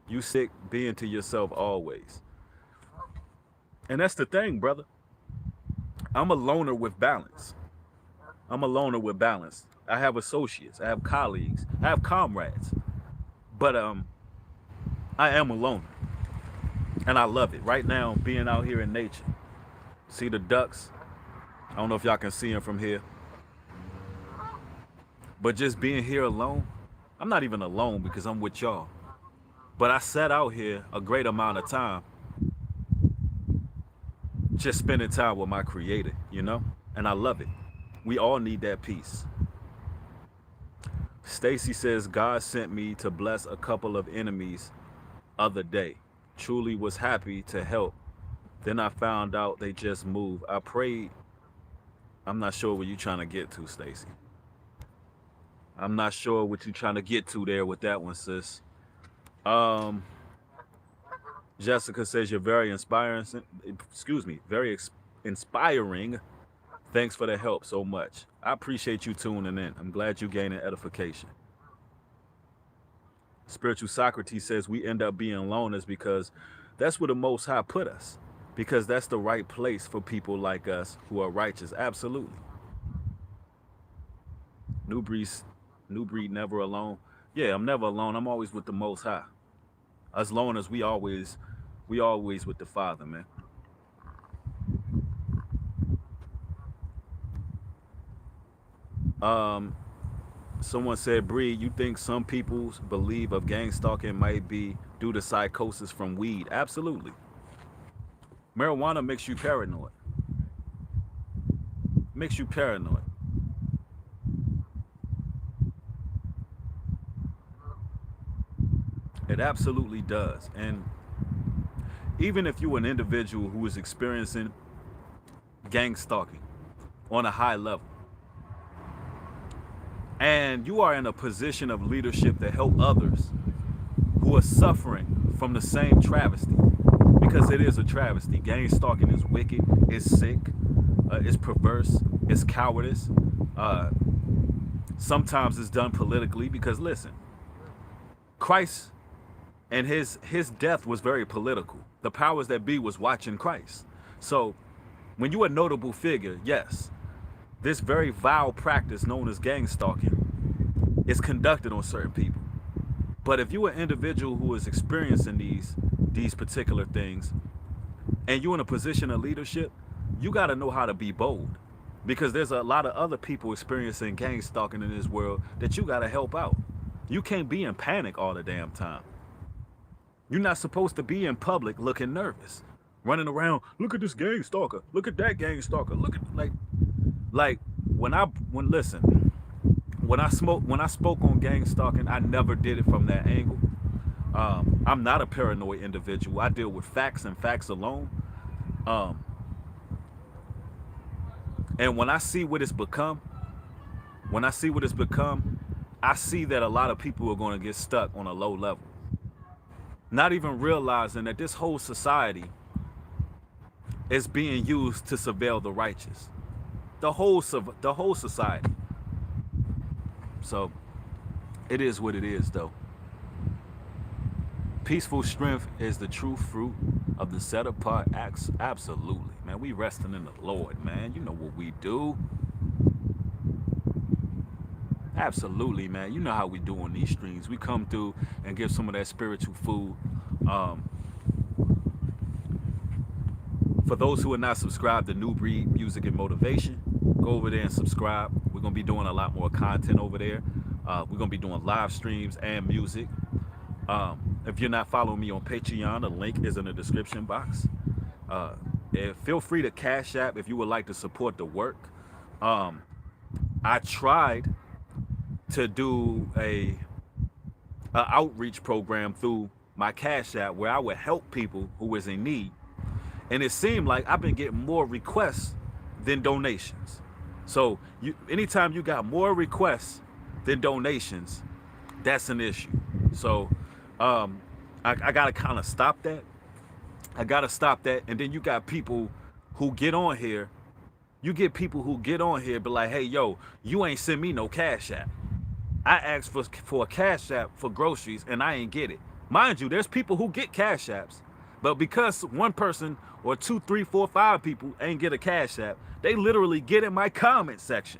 You sick being to yourself always. And that's the thing, brother. I'm a loner with balance. I'm a loner with balance. I have associates, I have colleagues, I have comrades. But I am a loner. And I love it. Right now, being out here in nature. See the ducks? I don't know if y'all can see them from here. But just being here alone, I'm not even alone because I'm with y'all. But I sat out here a great amount of time just spending time with my creator, you know? And I love it. We all need that peace. Stacy says, God sent me to bless a couple of enemies other day. Truly was happy to help. Then I found out they just moved. I prayed. I'm not sure what you're trying to get to, Stacy. I'm not sure what you're trying to get to there with that one, sis. Jessica says you're very inspiring. Excuse me, very inspiring. Thanks for the help so much. I appreciate you tuning in. I'm glad you're gaining edification. Spiritual Socrates says we end up being loners because that's where the Most High put us. Because that's the right place for people like us who are righteous. Absolutely. New breed never alone. Yeah, I'm never alone. I'm always with the Most High. Us loners, we always with the Father, man. Someone said, Bree, you think some people believe of gang stalking might be due to psychosis from weed? Absolutely. Marijuana makes you paranoid. Makes you paranoid. It absolutely does. And even if you're an individual who is experiencing gang stalking on a high level, and you are in a position of leadership to help others who are suffering from the same travesty, because it is a travesty. Gang stalking is wicked, it's sick, it's perverse, it's cowardice. Sometimes it's done politically because, listen, Christ and his death was very political. The powers that be was watching Christ. So when you're a notable figure, yes, this very vile practice known as gang stalking is conducted on certain people. But if you're an individual who is experiencing these particular things and you're in a position of leadership, you got to know how to be bold, because there's a lot of other people experiencing gang stalking in this world that you got to help out. You can't be in panic all the damn time. You're not supposed to be in public looking nervous, running around, look at this gang stalker, look at that gang stalker, look at, when I spoke on gang stalking, I never did it from that angle. I'm not a paranoid individual. I deal with facts and facts alone. And when I see what it's become, I see that a lot of people are going to get stuck on a low level, not even realizing that this whole society is being used to surveil the righteous. The whole society. So it is what it is, though. Peaceful strength is the true fruit of the set apart acts. Absolutely, man. We resting in the Lord, man. You know what we do. Absolutely, man. You know how we do on these streams. We come through and give some of that spiritual food. For those who are not subscribed to New Breed Music and Motivation, go over there and subscribe. We're going to be doing a lot more content over there. We're going to be doing live streams and music. If you're not following me on Patreon, the link is in the description box. Feel free to Cash App if you would like to support the work. I tried to do a outreach program through my Cash App where I would help people who was in need. And it seemed like I've been getting more requests than donations. So anytime you got more requests than donations, that's an issue. So I gotta kind of stop that. I gotta stop that. And then you got people who get on here. You get people who get on here, be like, hey, yo, you ain't send me no Cash App. I asked for a Cash App for groceries and I ain't get it. Mind you, there's people who get Cash Apps, but because one person or 2, 3, 4, 5 people ain't get a Cash App, they literally get in my comment section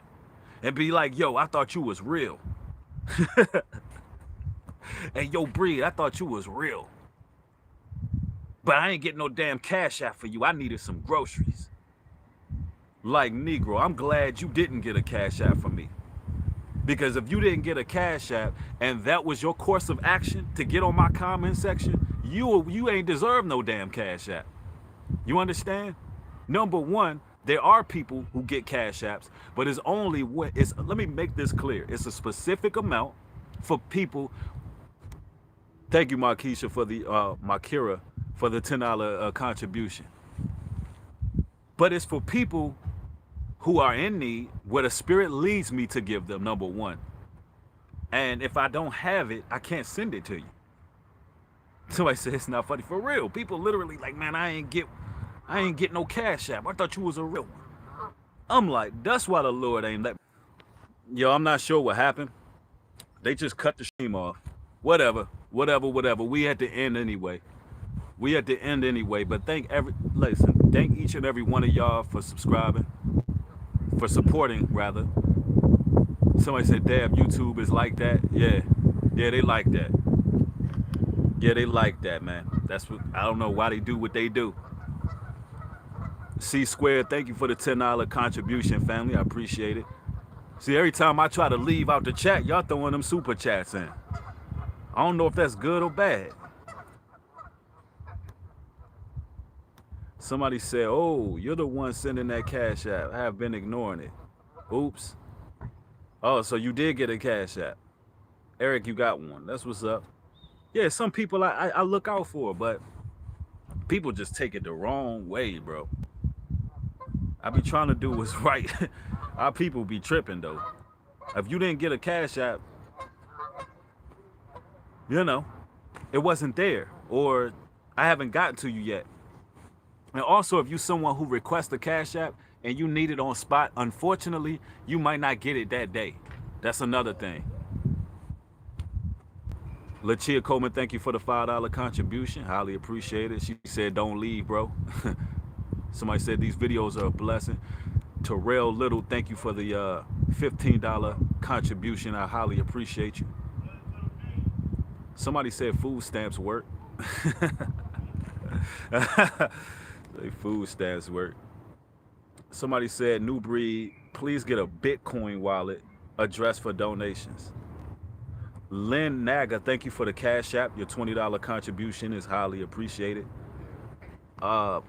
and be like, yo, I thought you was real. Hey, yo, Breed, I thought you was real. But I ain't getting no damn Cash App for you. I needed some groceries. Like, Negro, I'm glad you didn't get a Cash App from me. Because if you didn't get a Cash App and that was your course of action to get on my comment section, you ain't deserve no damn Cash App. You understand? Number one, there are people who get Cash Apps, but it's only what it's. Let me make this clear. It's a specific amount for people. Thank you, Markeisha, for the Makira for the $10 contribution. But it's for people who are in need, where the Spirit leads me to give them, number one. And if I don't have it, I can't send it to you. Somebody said it's not funny. For real. People literally like, man, I ain't get no Cash App. I thought you was a real one. I'm like, that's why the Lord ain't let me. Yo, I'm not sure what happened. They just cut the stream off. Whatever. We had to end anyway. But thank each and every one of y'all for subscribing. For supporting, rather. Somebody said, damn, YouTube is like that. Yeah, they like that. Yeah, they like that, man. That's what, I don't know why they do what they do. C Squared, thank you for the $10 contribution, family. I appreciate it. See, every time I try to leave out the chat, y'all throwing them super chats in. I don't know if that's good or bad. Somebody said, oh, you're the one sending that Cash App. I have been ignoring it. Oops. Oh, so you did get a Cash App. Eric, you got one. That's what's up. Yeah, some people I look out for, but people just take it the wrong way, bro. I be trying to do what's right. Our people be tripping, though. If you didn't get a Cash App, you know, it wasn't there. Or I haven't gotten to you yet. And also, if you're someone who requests a Cash App and you need it on spot, unfortunately, you might not get it that day. That's another thing. Lachia Coleman, thank you for the $5 contribution. Highly appreciate it. She said, don't leave, bro. Somebody said these videos are a blessing. Terrell Little, thank you for the $15 contribution. I highly appreciate you. Somebody said food stamps work. Food stamps work. Somebody said, New Breed, please get a Bitcoin wallet address for donations. Lynn Naga, thank you for the Cash App. Your $20 contribution is highly appreciated. Prod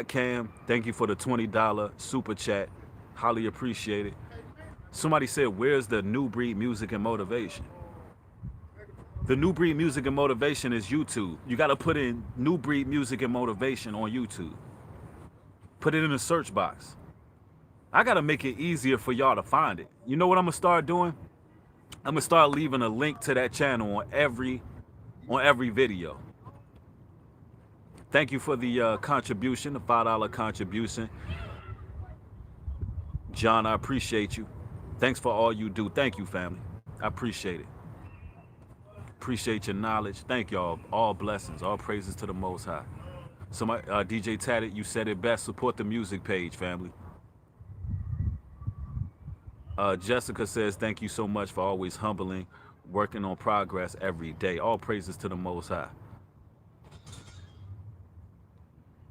Cam, thank you for the $20 super chat. Highly appreciated. Somebody said, where's the New Breed Music and Motivation? The New Breed Music and Motivation is YouTube. You got to put in New Breed Music and Motivation on YouTube. Put it in the search box. I got to make it easier for y'all to find it. You know what I'm going to start doing? I'm going to start leaving a link to that channel on every video. Thank you for the contribution, the $5 contribution. John, I appreciate you. Thanks for all you do. Thank you, family. I appreciate it. Appreciate your knowledge. Thank y'all. All blessings, all praises to the Most High. Somebody, DJ Tatted, you said it best. Support the music page, family. Jessica says, thank you so much for always humbling, working on progress every day. All praises to the Most High.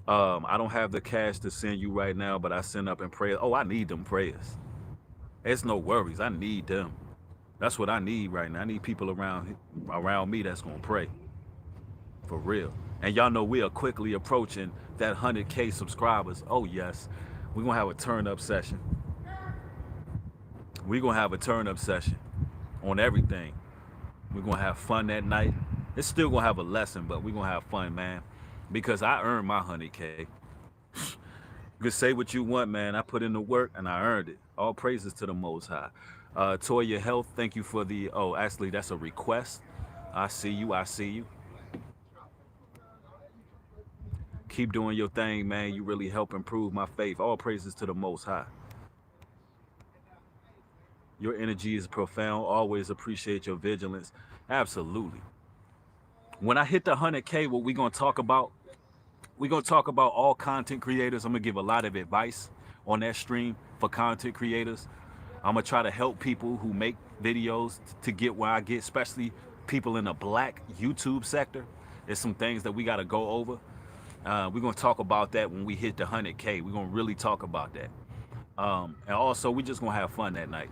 I don't have the cash to send you right now, but I send up in prayer. Oh, I need them prayers. It's no worries. I need them. That's what I need right now. I need people around me that's going to pray. For real. And y'all know we are quickly approaching that 100K subscribers. Oh, yes. We're going to have a turn-up session. We're going to have a turn up session on everything. We're going to have fun that night. It's still going to have a lesson, but we're going to have fun, man. Because I earned my 100K. You can say what you want, man. I put in the work and I earned it. All praises to the Most High. Toya Health, thank you for the. Oh, actually, that's a request. I see you. I see you. Keep doing your thing, man. You really help improve my faith. All praises to the Most High. Your energy is profound. Always appreciate your vigilance. Absolutely. When I hit the 100K, what we gonna talk about? We're gonna talk about all content creators. I'm gonna give a lot of advice on that stream for content creators. I'm gonna try to help people who make videos to get where I get, especially people in the black YouTube sector. There's some things that we gotta go over. We're gonna talk about that when we hit the 100K. We're gonna really talk about that. And also, we just gonna have fun that night.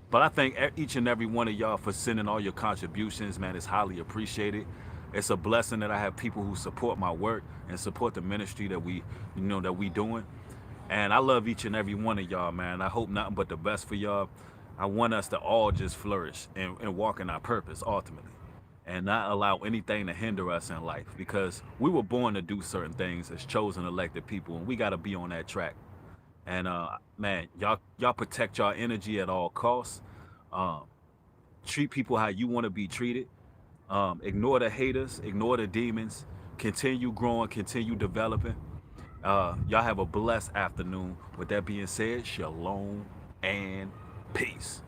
But I thank each and every one of y'all for sending all your contributions, man. It's highly appreciated. It's a blessing that I have people who support my work and support the ministry that we doing. And I love each and every one of y'all, man. I hope nothing but the best for y'all. I want us to all just flourish and walk in our purpose ultimately, and not allow anything to hinder us in life, because we were born to do certain things as chosen elected people, and we got to be on that track. And man, y'all protect y'all energy at all costs. Treat people how you want to be treated. Ignore the haters, ignore the demons. Continue growing, continue developing. Y'all have a blessed afternoon. With that being said, shalom and peace.